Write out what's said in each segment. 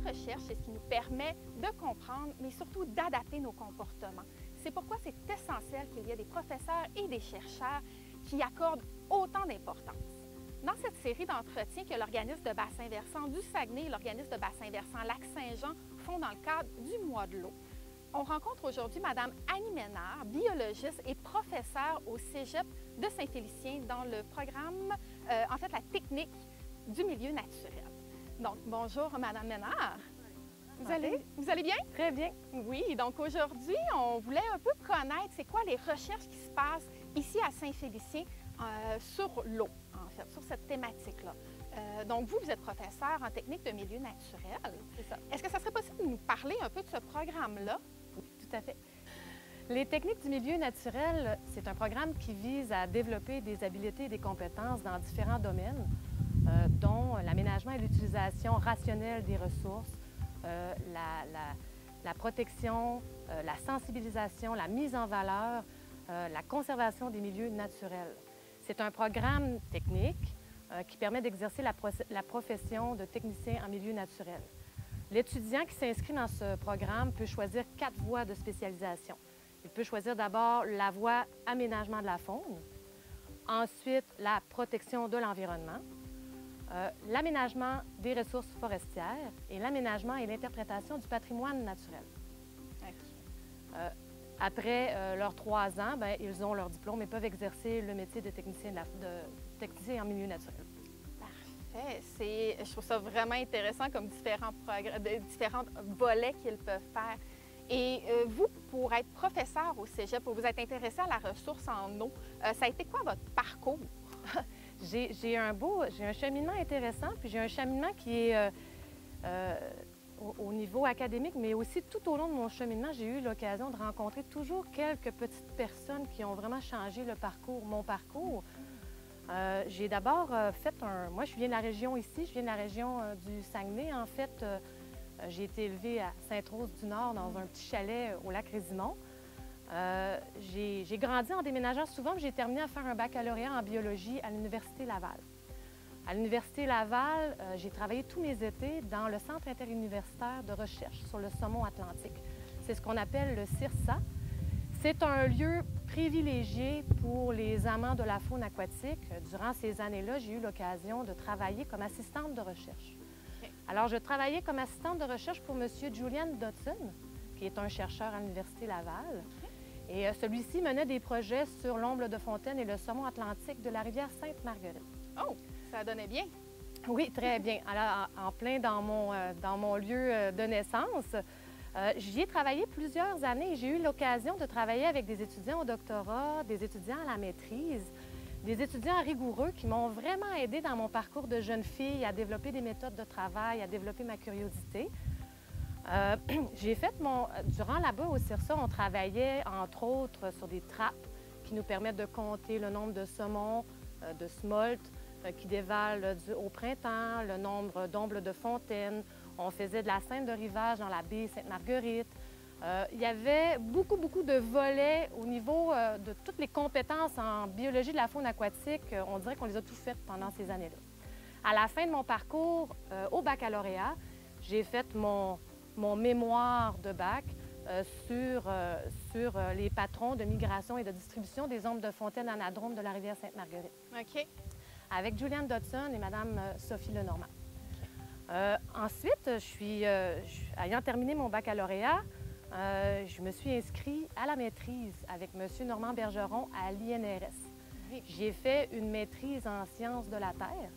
recherche, c'est ce qui nous permet de comprendre, mais surtout d'adapter nos comportements. C'est pourquoi c'est essentiel qu'il y ait des professeurs et des chercheurs qui accordent autant d'importance. Dans cette série d'entretiens que l'organisme de bassin versant du Saguenay et l'organisme de bassin versant Lac-Saint-Jean font dans le cadre du mois de l'eau, on rencontre aujourd'hui Mme Annie Ménard, biologiste et professeure au Cégep de Saint-Félicien dans le programme, en fait, la technique du milieu naturel. Donc, bonjour Mme Ménard. Vous allez bien? Très bien. Oui, donc aujourd'hui, on voulait un peu connaître c'est quoi les recherches qui se passent ici à Saint-Félicien sur l'eau, en fait, sur cette thématique-là. Donc, vous êtes professeur en technique de milieu naturel. C'est ça. Est-ce que ça serait possible de nous parler un peu de ce programme-là? Oui, tout à fait. Les techniques du milieu naturel, c'est un programme qui vise à développer des habiletés et des compétences dans différents domaines, dont l'aménagement et l'utilisation rationnelle des ressources, la protection, la sensibilisation, la mise en valeur, la conservation des milieux naturels. C'est un programme technique qui permet d'exercer la profession de technicien en milieu naturel. L'étudiant qui s'inscrit dans ce programme peut choisir 4 voies de spécialisation. Il peut choisir d'abord la voie aménagement de la faune, ensuite la protection de l'environnement, l'aménagement des ressources forestières et l'aménagement et l'interprétation du patrimoine naturel. Okay. Après leurs 3 ans, ils ont leur diplôme et peuvent exercer le métier de technicien, technicien en milieu naturel. Parfait. Je trouve ça vraiment intéressant comme différents volets qu'ils peuvent faire. Et vous, pour être professeur au Cégep, pour vous être intéressé à la ressource en eau, ça a été quoi votre parcours? J'ai un cheminement intéressant, puis j'ai un cheminement qui est au niveau académique, mais aussi tout au long de mon cheminement, j'ai eu l'occasion de rencontrer toujours quelques petites personnes qui ont vraiment changé mon parcours. J'ai d'abord moi je viens de la région ici, je viens de la région du Saguenay. En fait, j'ai été élevée à Sainte-Rose-du-Nord dans un petit chalet au lac Résimont. J'ai grandi en déménageant souvent, puis j'ai terminé à faire un baccalauréat en biologie à l'Université Laval. À l'Université Laval, j'ai travaillé tous mes étés dans le Centre interuniversitaire de recherche sur le saumon atlantique. C'est ce qu'on appelle le CIRSA. C'est un lieu privilégié pour les amants de la faune aquatique. Durant ces années-là, j'ai eu l'occasion de travailler comme assistante de recherche. Okay. Alors, je travaillais comme assistante de recherche pour M. Julian Dodson, qui est un chercheur à l'Université Laval. Okay. Et celui-ci menait des projets sur l'omble de fontaine et le saumon atlantique de la rivière Sainte-Marguerite. Oh, ça donnait bien. Oui, très bien. Alors, en plein dans mon lieu de naissance, j'y ai travaillé plusieurs années et j'ai eu l'occasion de travailler avec des étudiants au doctorat, des étudiants à la maîtrise, des étudiants rigoureux qui m'ont vraiment aidé dans mon parcours de jeune fille à développer des méthodes de travail, à développer ma curiosité. Durant là-bas au CIRSA, on travaillait entre autres sur des trappes qui nous permettent de compter le nombre de saumons, de smolts qui dévalent au printemps, le nombre d'ombles de fontaine. On faisait de la scène de rivage dans la baie Sainte-Marguerite. Il y avait beaucoup de volets au niveau de toutes les compétences en biologie de la faune aquatique. On dirait qu'on les a tout faites pendant ces années-là. À la fin de mon parcours au baccalauréat, j'ai fait mon mémoire de bac sur les patrons de migration et de distribution des ombres de fontaine anadromes de la rivière Sainte-Marguerite. OK. Avec Julian Dodson et Mme Sophie Lenormand. Ensuite, ayant terminé mon baccalauréat, je me suis inscrite à la maîtrise avec M. Normand Bergeron à l'INRS. Oui. J'ai fait une maîtrise en sciences de la Terre.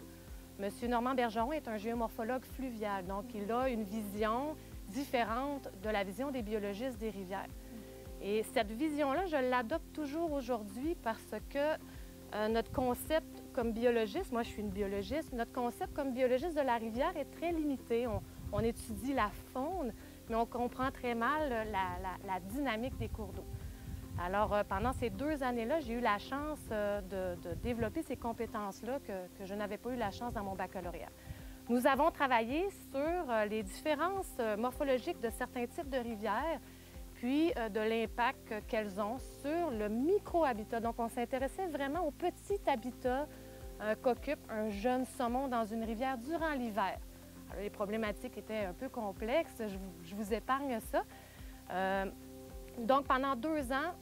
M. Normand Bergeron est un géomorphologue fluvial, donc il a une vision différente de la vision des biologistes des rivières. Et cette vision-là, je l'adopte toujours aujourd'hui parce que notre concept comme biologiste, moi je suis une biologiste, notre concept comme biologiste de la rivière est très limité. On étudie la faune, mais on comprend très mal la dynamique des cours d'eau. Alors, pendant ces 2 années-là, j'ai eu la chance de développer ces compétences-là que je n'avais pas eu la chance dans mon baccalauréat. Nous avons travaillé sur les différences morphologiques de certains types de rivières, puis de l'impact qu'elles ont sur le micro-habitat. Donc, on s'intéressait vraiment au petit habitat qu'occupe un jeune saumon dans une rivière durant l'hiver. Alors, les problématiques étaient un peu complexes, je vous épargne ça. Donc, pendant 2 ans,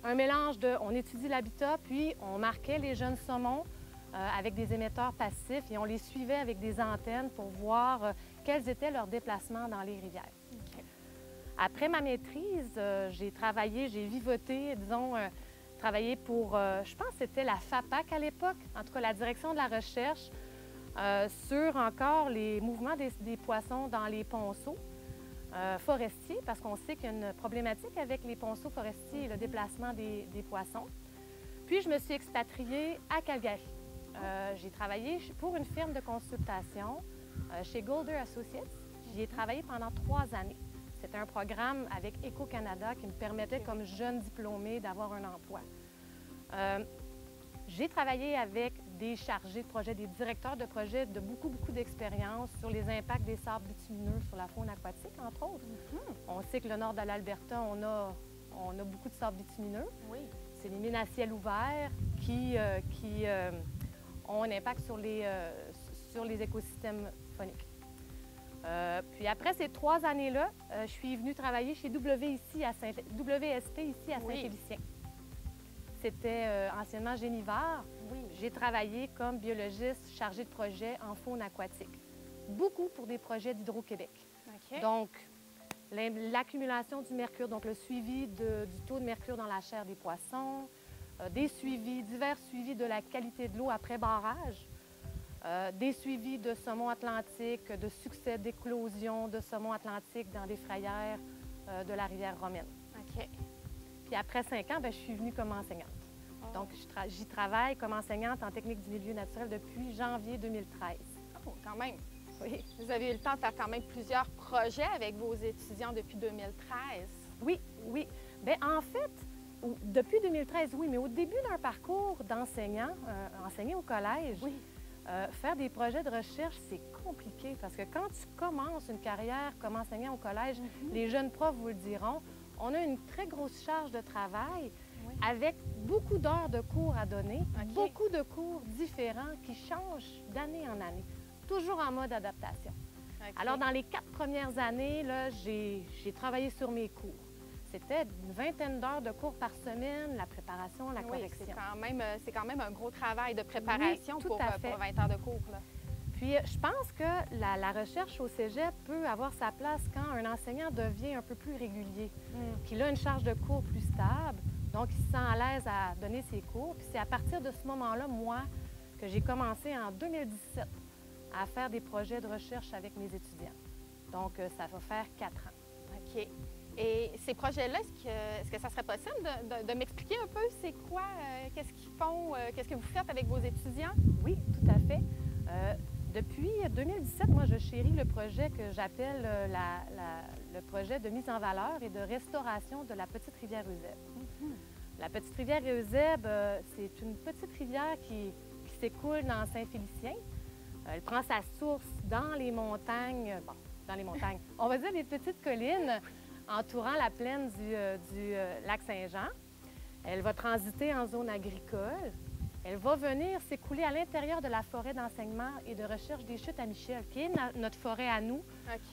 un mélange de... On étudie l'habitat, puis on marquait les jeunes saumons avec des émetteurs passifs et on les suivait avec des antennes pour voir quels étaient leurs déplacements dans les rivières. OK. Après ma maîtrise, j'ai travaillé, j'ai vivoté, disons, travaillé pour, je pense que c'était la FAPAC à l'époque, en tout cas la direction de la recherche, sur encore les mouvements des poissons dans les ponceaux forestiers, parce qu'on sait qu'il y a une problématique avec les ponceaux forestiers et le déplacement des poissons. Puis je me suis expatriée à Calgary. J'ai travaillé pour une firme de consultation chez Golder Associates. J'y ai travaillé pendant 3 années. C'était un programme avec Éco-Canada qui me permettait, comme jeune diplômée, d'avoir un emploi. J'ai travaillé avec des chargés de projet, des directeurs de projet de beaucoup d'expérience sur les impacts des sables bitumineux sur la faune aquatique, entre autres. On sait que le nord de l'Alberta, on a beaucoup de sables bitumineux. Oui. C'est les mines à ciel ouvert qui ont un impact sur les écosystèmes fauniques. Puis après ces 3 années-là, je suis venue travailler chez WSP ici à Saint-Félicien. C'était anciennement Génivard. Oui. J'ai travaillé comme biologiste chargée de projet en faune aquatique. Beaucoup pour des projets d'Hydro-Québec. OK. Donc, l'accumulation du mercure, donc le suivi du taux de mercure dans la chair des poissons, divers suivis de la qualité de l'eau après barrage, des suivis de saumon atlantique, de succès d'éclosion de saumon atlantique dans des frayères de la rivière Romaine. OK. Puis après 5 ans, bien, je suis venue comme enseignante. Oh. Donc, j'y travaille comme enseignante en technique du milieu naturel depuis janvier 2013. Oh, quand même. Oui, Vous avez eu le temps de faire quand même plusieurs projets avec vos étudiants depuis 2013. oui, oui. Bien, en fait, depuis 2013, oui, mais au début d'un parcours d'enseignant, enseigner au collège, Oui. Faire des projets de recherche, c'est compliqué parce que quand tu commences une carrière comme enseignant au collège, les jeunes profs vous le diront, on a une très grosse charge de travail Oui. avec beaucoup d'heures de cours à donner, OK. beaucoup de cours différents qui changent d'année en année, toujours en mode adaptation. OK. Alors, dans les 4 premières années, là, j'ai travaillé sur mes cours. C'était une 20aine d'heures de cours par semaine, la préparation, la Oui, correction. c'est quand même un gros travail de préparation Oui, tout pour, à fait. pour 20 heures de cours. Là. Puis, je pense que la recherche au cégep peut avoir sa place quand un enseignant devient un peu plus régulier, qu'il a une charge de cours plus stable, donc il se sent à l'aise à donner ses cours. Puis c'est à partir de ce moment-là, moi, que j'ai commencé en 2017 à faire des projets de recherche avec mes étudiants. Donc, ça va faire 4 ans. OK. Et ces projets-là, est-ce que ça serait possible de m'expliquer un peu c'est quoi, qu'est-ce qu'ils font, qu'est-ce que vous faites avec vos étudiants? Oui, tout à fait. Depuis 2017, moi, je chéris le projet que j'appelle le projet de mise en valeur et de restauration de la petite rivière Eusèbe. La petite rivière Eusèbe, c'est une petite rivière qui s'écoule dans Saint-Félicien. Elle prend sa source dans les montagnes, on va dire les petites collines entourant la plaine du lac Saint-Jean. Elle va transiter en zone agricole. Elle va venir s'écouler à l'intérieur de la forêt d'enseignement et de recherche des Chutes à Michel, qui est notre forêt à nous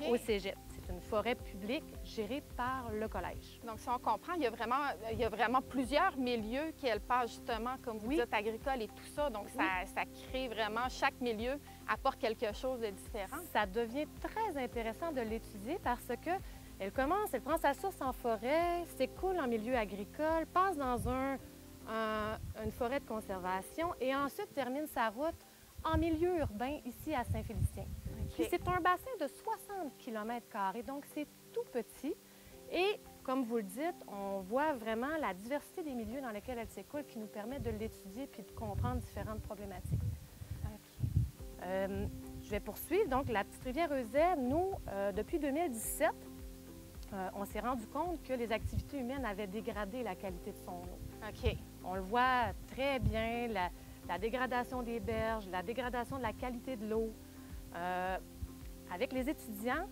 au Cégep. C'est une forêt publique gérée par le collège. Donc, si on comprend, il y a vraiment plusieurs milieux qu'elle passe justement, comme vous dites, agricole et tout ça. Donc, ça crée vraiment, chaque milieu apporte quelque chose de différent. Ça devient très intéressant de l'étudier parce que elle prend sa source en forêt, s'écoule en milieu agricole, passe dans une forêt de conservation et ensuite termine sa route en milieu urbain ici à Saint-Félicien. Puis c'est un bassin de 60 km², donc c'est tout petit. Et comme vous le dites, on voit vraiment la diversité des milieux dans lesquels elle s'écoule qui nous permet de l'étudier puis de comprendre différentes problématiques. Je vais poursuivre. Donc, la petite rivière Eusèbe, nous, depuis 2017, on s'est rendu compte que les activités humaines avaient dégradé la qualité de son eau. OK. On le voit très bien, la dégradation des berges, la dégradation de la qualité de l'eau. Avec les étudiants,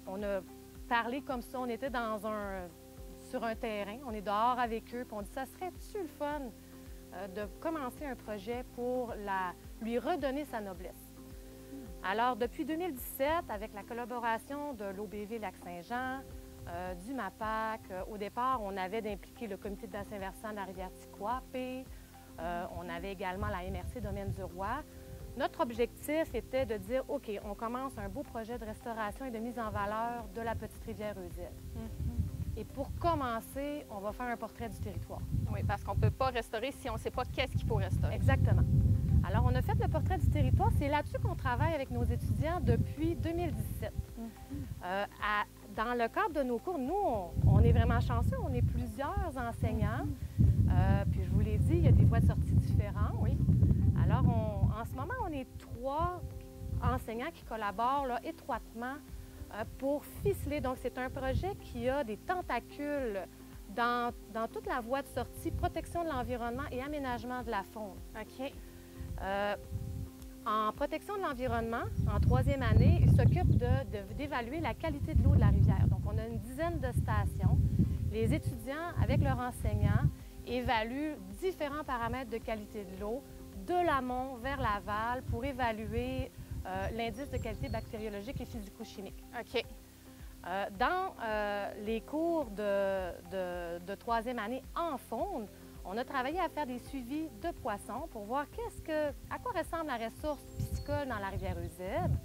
on a parlé comme ça, on était sur un terrain, on est dehors avec eux, puis on dit, ça serait-tu le fun de commencer un projet pour lui redonner sa noblesse? Alors, depuis 2017, avec la collaboration de l'OBV Lac-Saint-Jean, du MAPAC, au départ, on avait d'impliquer le comité de bassin versant de la rivière Tikwape, on avait également la MRC Domaine du Roi. Notre objectif était de dire, OK, on commence un beau projet de restauration et de mise en valeur de la petite rivière Euzèbe. Et pour commencer, on va faire un portrait du territoire. Oui, parce qu'on ne peut pas restaurer si on ne sait pas qu'est-ce qu'il faut restaurer. Exactement. Alors, on a fait le portrait du territoire. C'est là-dessus qu'on travaille avec nos étudiants depuis 2017. Dans le cadre de nos cours, nous, on est vraiment chanceux. On est plusieurs enseignants. Puis, je vous l'ai dit, il y a des voies de sortie différentes. Oui. Alors, en ce moment, on est 3 enseignants qui collaborent là, étroitement pour ficeler. Donc, c'est un projet qui a des tentacules dans toute la voie de sortie, protection de l'environnement et aménagement de la faune. OK. En protection de l'environnement, en 3e année, ils s'occupent d'évaluer la qualité de l'eau de la rivière. Donc, on a une dizaine de stations. Les étudiants, avec leurs enseignants, évaluent différents paramètres de qualité de l'eau de l'amont vers l'aval pour évaluer l'indice de qualité bactériologique et physico-chimique. OK. Dans les cours de 3e année en faune, on a travaillé à faire des suivis de poissons pour voir à quoi ressemble la ressource piscicole dans la rivière Euzèbe.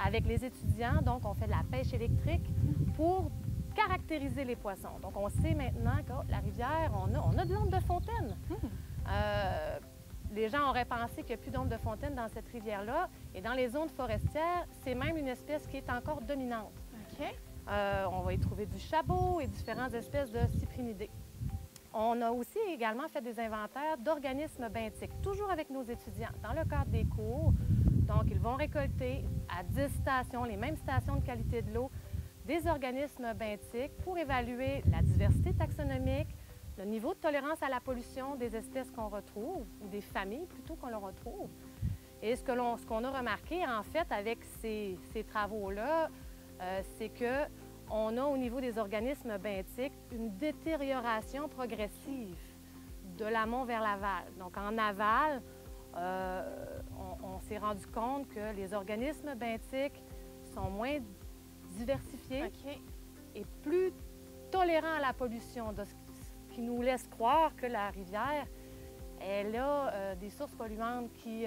Avec les étudiants, donc, on fait de la pêche électrique pour caractériser les poissons. Donc, on sait maintenant que la rivière, on a de l'ombre de fontaine. Les gens auraient pensé qu'il n'y a plus d'ombre de fontaine dans cette rivière-là. Et dans les zones forestières, c'est même une espèce qui est encore dominante. OK. On va y trouver du chabot et différentes espèces de cyprinidés. On a aussi également fait des inventaires d'organismes benthiques, toujours avec nos étudiants, dans le cadre des cours. Donc, ils vont récolter à 10 stations, les mêmes stations de qualité de l'eau, des organismes benthiques pour évaluer la diversité taxonomique, le niveau de tolérance à la pollution des espèces qu'on retrouve, ou des familles plutôt qu'on le retrouve. Et ce qu'on a remarqué, en fait, avec ces travaux-là, c'est que on a au niveau des organismes benthiques une détérioration progressive de l'amont vers l'aval. Donc, en aval, on s'est rendu compte que les organismes benthiques sont moins diversifiés et plus tolérants à la pollution, ce qui nous laisse croire que la rivière, elle a des sources polluantes qui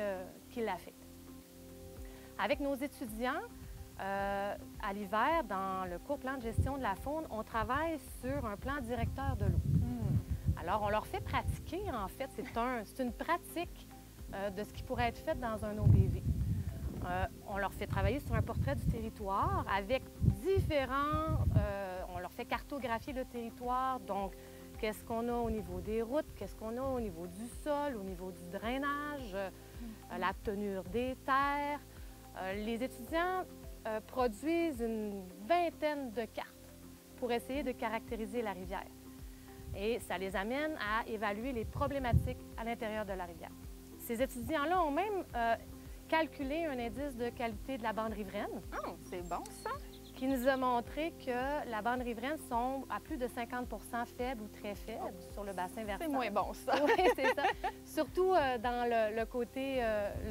l'affectent. Avec nos étudiants, à l'hiver, dans le cours plan de gestion de la faune, on travaille sur un plan directeur de l'eau. Alors, on leur fait pratiquer, en fait, c'est une pratique de ce qui pourrait être fait dans un OBV. On leur fait travailler sur un portrait du territoire avec on leur fait cartographier le territoire, donc qu'est-ce qu'on a au niveau des routes, qu'est-ce qu'on a au niveau du sol, au niveau du drainage, la tenue des terres. Les étudiants produisent une vingtaine de cartes pour essayer de caractériser la rivière. Et ça les amène à évaluer les problématiques à l'intérieur de la rivière. Ces étudiants-là ont même calculé un indice de qualité de la bande riveraine. Oh, c'est bon, ça! Qui nous a montré que la bande riveraine sont à plus de 50 faibles ou très faibles sur le bassin versant. C'est moins bon, ça! Oui, c'est ça. Surtout dans le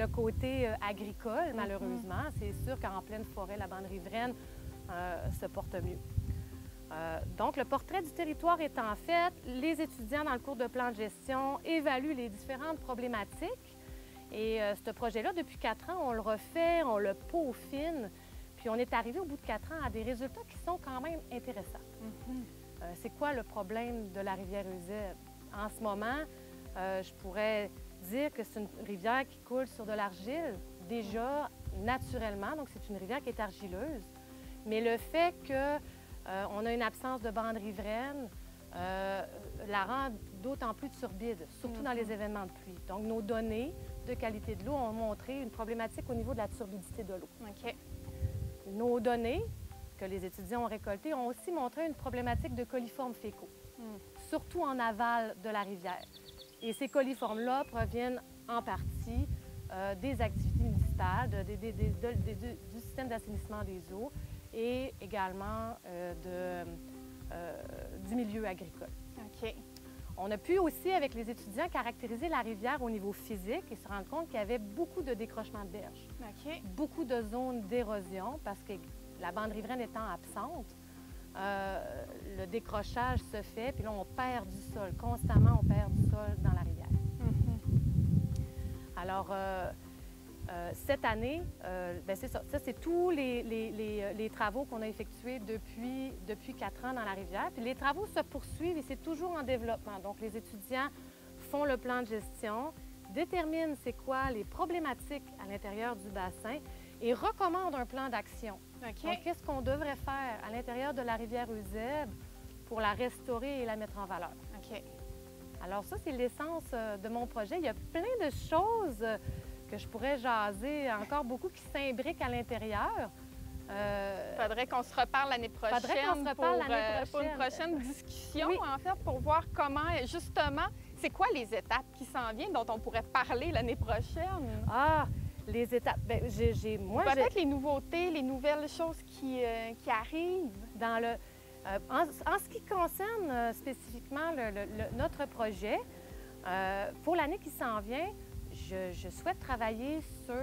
côté agricole, malheureusement. C'est sûr qu'en pleine forêt, la bande riveraine se porte mieux. Donc, le portrait du territoire étant fait, les étudiants dans le cours de plan de gestion évaluent les différentes problématiques. Et ce projet-là, depuis 4 ans, on le refait, on le peaufine. Puis on est arrivé au bout de 4 ans à des résultats qui sont quand même intéressants. C'est quoi le problème de la rivière Euzèbe? En ce moment, je pourrais dire que c'est une rivière qui coule sur de l'argile, déjà naturellement, donc c'est une rivière qui est argileuse. Mais le fait qu'on a une absence de bande riveraine la rend d'autant plus turbide, surtout dans les événements de pluie. Donc nos données de qualité de l'eau ont montré une problématique au niveau de la turbidité de l'eau. Nos données que les étudiants ont récoltées ont aussi montré une problématique de coliformes fécaux, surtout en aval de la rivière. Et ces coliformes-là proviennent en partie des activités municipales, du système d'assainissement des eaux et également du milieu agricole. On a pu aussi, avec les étudiants, caractériser la rivière au niveau physique et se rendre compte qu'il y avait beaucoup de décrochements de berges, beaucoup de zones d'érosion parce que la bande riveraine étant absente, le décrochage se fait, puis là, on perd du sol. Constamment, on perd du sol dans la rivière. Alors, cette année, c'est ça. Ça, c'est tous les travaux qu'on a effectués depuis 4 ans dans la rivière. Puis les travaux se poursuivent et c'est toujours en développement. Donc, les étudiants font le plan de gestion, déterminent c'est quoi les problématiques à l'intérieur du bassin et recommandent un plan d'action. Donc, qu'est-ce qu'on devrait faire à l'intérieur de la rivière Eusèbe pour la restaurer et la mettre en valeur? Alors ça, c'est l'essence de mon projet. Il y a plein de choses que je pourrais jaser, encore beaucoup qui s'imbriquent à l'intérieur. Faudrait qu'on se reparle l'année prochaine, pour une prochaine discussion, en fait, pour voir comment, justement, c'est quoi les étapes qui s'en viennent dont on pourrait parler l'année prochaine? Ah, les étapes. Bien, peut-être les nouveautés, les nouvelles choses qui arrivent. Dans le... en ce qui concerne spécifiquement notre projet, pour l'année qui s'en vient, je souhaite travailler sur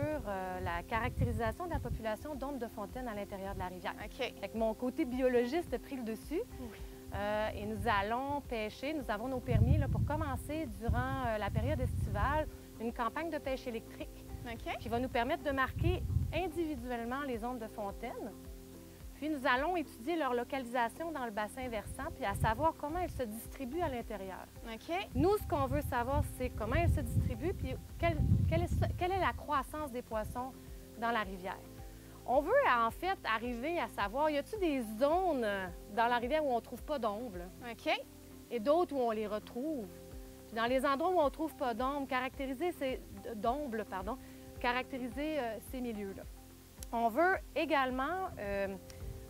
la caractérisation de la population d'ondes de fontaine à l'intérieur de la rivière. Fait que mon côté biologiste a pris le dessus. Et nous allons pêcher. Nous avons nos permis là, pour commencer durant la période estivale une campagne de pêche électrique qui va nous permettre de marquer individuellement les ondes de fontaine. Puis nous allons étudier leur localisation dans le bassin versant, puis à savoir comment elles se distribuent à l'intérieur. Nous, ce qu'on veut savoir, c'est comment elles se distribuent, puis quelle est la croissance des poissons dans la rivière. On veut en fait arriver à savoir, y a-t-il des zones dans la rivière où on ne trouve pas d'ombre, et d'autres où on les retrouve. Puis dans les endroits où on ne trouve pas d'ombre, caractériser ces milieux-là. On veut également...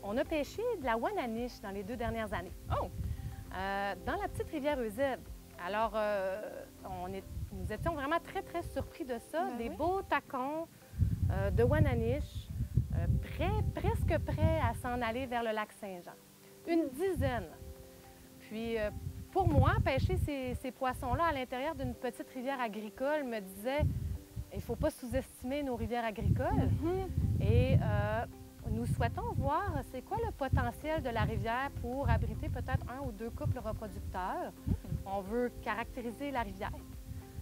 on a pêché de la ouananiche dans les 2 dernières années. Dans la petite rivière Eusèbe. Alors, nous étions vraiment très, très surpris de ça. Des beaux tacons de ouananiche, presque prêts à s'en aller vers le lac Saint-Jean. Une dizaine. Puis, pour moi, pêcher ces poissons-là à l'intérieur d'une petite rivière agricole me disait il ne faut pas sous-estimer nos rivières agricoles. Et nous souhaitons voir c'est quoi le potentiel de la rivière pour abriter peut-être 1 ou 2 couples reproducteurs. On veut caractériser la rivière,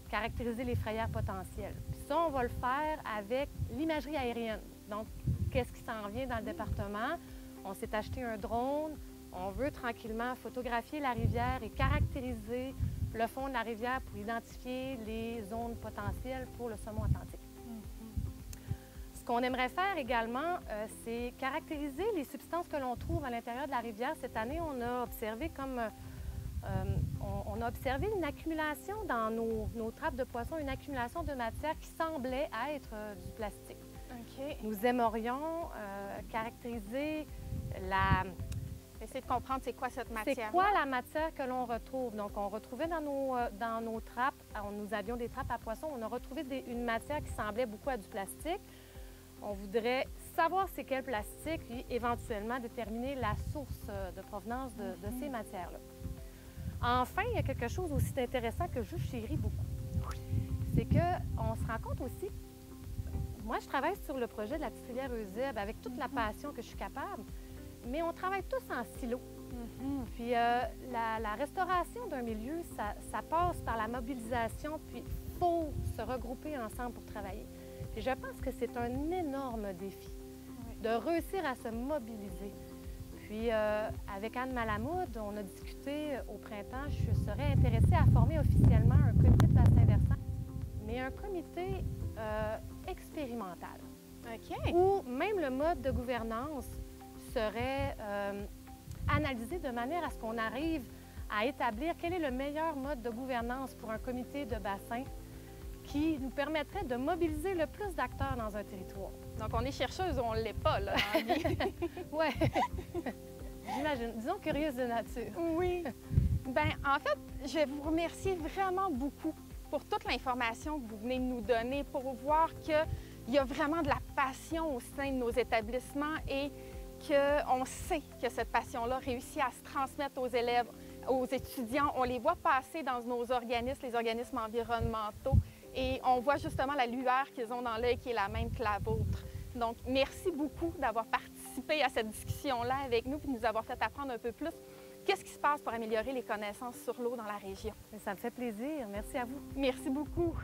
caractériser les frayères potentielles. Puis ça, on va le faire avec l'imagerie aérienne. Donc, qu'est-ce qui s'en vient dans le département? On s'est acheté un drone. On veut tranquillement photographier la rivière et caractériser le fond de la rivière pour identifier les zones potentielles pour le saumon atlantique. Ce qu'on aimerait faire également, c'est caractériser les substances que l'on trouve à l'intérieur de la rivière. Cette année, on a observé une accumulation dans nos trappes de poissons, une accumulation de matière qui semblait être du plastique. Nous aimerions caractériser Essayer de comprendre c'est quoi cette matière. C'est quoi la matière que l'on retrouve. Donc, on retrouvait dans nos trappes, nous avions des trappes à poissons, on a retrouvé une matière qui semblait beaucoup à du plastique. On voudrait savoir c'est quel plastique, puis éventuellement déterminer la source de provenance de ces matières-là. Enfin, il y a quelque chose aussi d'intéressant que je chéris beaucoup. C'est qu'on se rend compte aussi, moi je travaille sur le projet de la petite rivière Eusèbe avec toute la passion que je suis capable, mais on travaille tous en silo. Puis la restauration d'un milieu, ça passe par la mobilisation, puis il faut se regrouper ensemble pour travailler. Et je pense que c'est un énorme défi de réussir à se mobiliser. Puis, avec Anne Malamud, on a discuté au printemps, je serais intéressée à former officiellement un comité de bassin versant, mais un comité expérimental, où même le mode de gouvernance serait analysé de manière à ce qu'on arrive à établir quel est le meilleur mode de gouvernance pour un comité de bassin qui nous permettrait de mobiliser le plus d'acteurs dans un territoire. Donc, on est chercheuse ou on ne l'est pas, là, en vie. Oui. J'imagine. Disons curieuse de nature. Oui. Bien, en fait, je vais vous remercier vraiment beaucoup pour toute l'information que vous venez de nous donner, pour voir qu'il y a vraiment de la passion au sein de nos établissements et qu'on sait que cette passion-là réussit à se transmettre aux élèves aux étudiants. On les voit passer dans nos organismes, les organismes environnementaux, et on voit justement la lueur qu'ils ont dans l'œil qui est la même que la vôtre. Donc, merci beaucoup d'avoir participé à cette discussion-là avec nous et de nous avoir fait apprendre un peu plus qu'est-ce qui se passe pour améliorer les connaissances sur l'eau dans la région. Ça me fait plaisir. Merci à vous. Merci beaucoup.